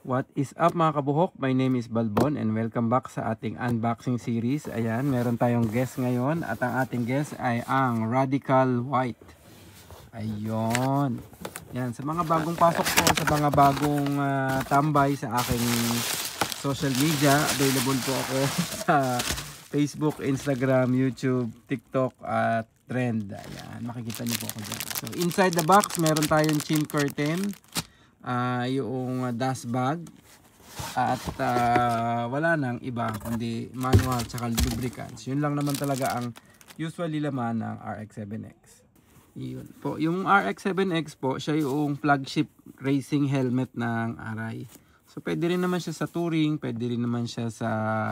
What is up mga kabuhok? My name is Balbon and welcome back sa ating unboxing series. Ayan, meron tayong guest ngayon at ang ating guest ay ang Radical White. Ayun. Yan, sa mga bagong pasok po, sa mga bagong tambay sa aking social media, available po ako sa Facebook, Instagram, YouTube, TikTok at Trend. Ayan, makikita niyo po ako dyan. So inside the box, meron tayong chin curtain, yung dust bag at wala nang iba kundi manual tsaka lubricants. Yun lang naman talaga ang usually laman ng RX-7X. Yun po, yung RX-7X po, siya yung flagship racing helmet ng Arai. So pwede rin naman siya sa touring, pwede rin naman siya sa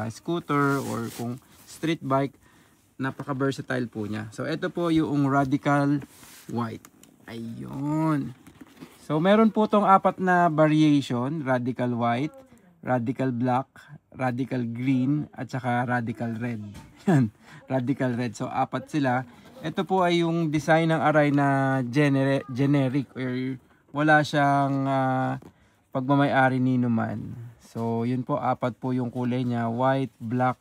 scooter or kung street bike, napaka versatile po niya. So ito po yung Radical White. Ayun. So meron po tong apat na variation, Radical White, Radical Black, Radical Green, at saka Radical Red. Yan, Radical Red. So apat sila. Ito po ay yung design ng Arai na generic or wala siyang pagmamay-ari nino man. So yun po, apat po yung kulay niya, white, black,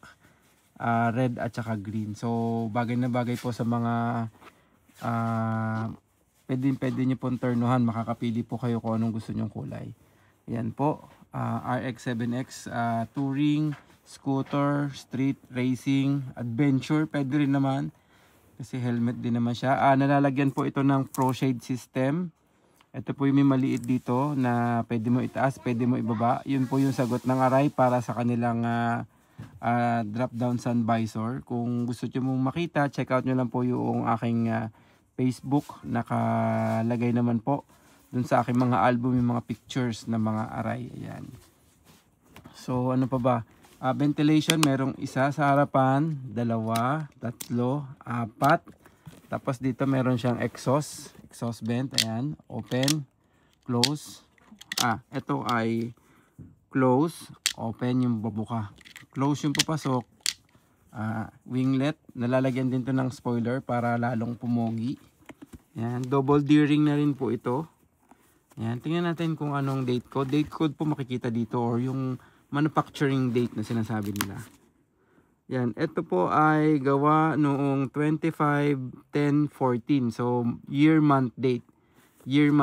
red at saka green. So bagay na bagay po sa mga pwede nyo pong turnuhan, makakapili po kayo kung anong gusto nyong kulay. Yan po, RX-7X, touring, scooter, street, racing, adventure, pwede rin naman. Kasi helmet din naman siya. Nalalagyan po ito ng Pro Shade system. Ito po yung may maliit dito na pwede mo itaas, pwede mo ibaba. Yun po yung sagot ng Arai para sa kanilang drop down sun visor. Kung gusto nyo mong makita, check out nyo lang po yung aking Facebook. Nakalagay naman po dun sa aking mga album yung mga pictures ng mga Arai. Ayan. So ano pa ba? Ventilation, merong isa sa harapan, dalawa, tatlo, apat. Tapos dito meron siyang exhaust vent. Ayan, open, close. Ito ay close, open yung babuka. Close yung papasok. Winglet, nalalagyan din to ng spoiler para lalong pumogi. Ayan, double D-ring na rin po ito. Ayan, tingnan natin kung anong date code. Date code po makikita dito or yung manufacturing date na sinasabi nila. Yan, ito po ay gawa noong 25/10/14. So year month date. Year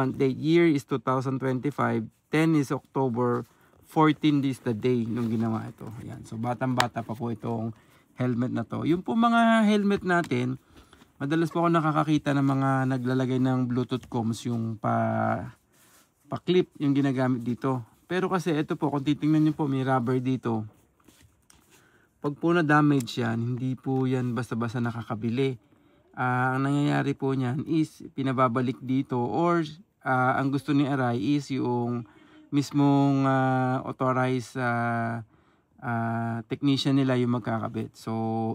is 2025, 10 is October, 14 is the day nung ginawa ito. Yan. So batang-bata pa po itong helmet na to. Yung po mga helmet natin, madalas po ako nakakakita ng mga naglalagay ng Bluetooth comms yung pa-clip yung ginagamit dito. Pero kasi ito po, kung titingnan nyo po, may rubber dito. Pag po na-damage yan, hindi po yan basta-basta nakakabili. Ang nangyayari po niyan is pinababalik dito or ang gusto ni Arai is yung mismong authorized technician nila yung magkakabit. So,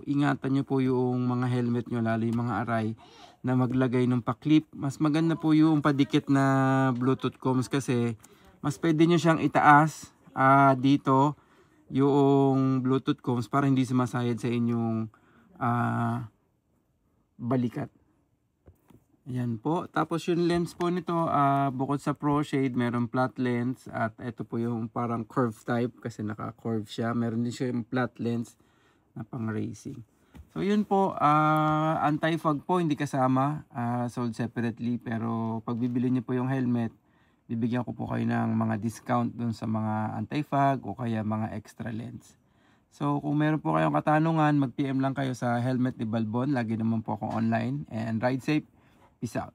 ingatan nyo po yung mga helmet nyo, lalo yung mga Arai, na maglagay ng pa-clip. Mas maganda po yung padikit na Bluetooth comms kasi mas pwede nyo siyang itaas dito yung Bluetooth comms para hindi sumasayad sa inyong balikat. Ayan po. Tapos yung lens po nito, bukod sa Pro Shade, meron flat lens at ito po yung parang curve type kasi naka-curve siya. Meron din siya yung flat lens na pang racing. So yun po, anti-fog po hindi kasama, sold separately, pero pag bibili niyo po yung helmet, bibigyan ko po kayo ng mga discount dun sa mga anti-fog o kaya mga extra lens. So kung meron po kayong katanungan, mag-PM lang kayo sa Helmet ni Balbon. Lagi naman po akong online. And ride safe. Peace out.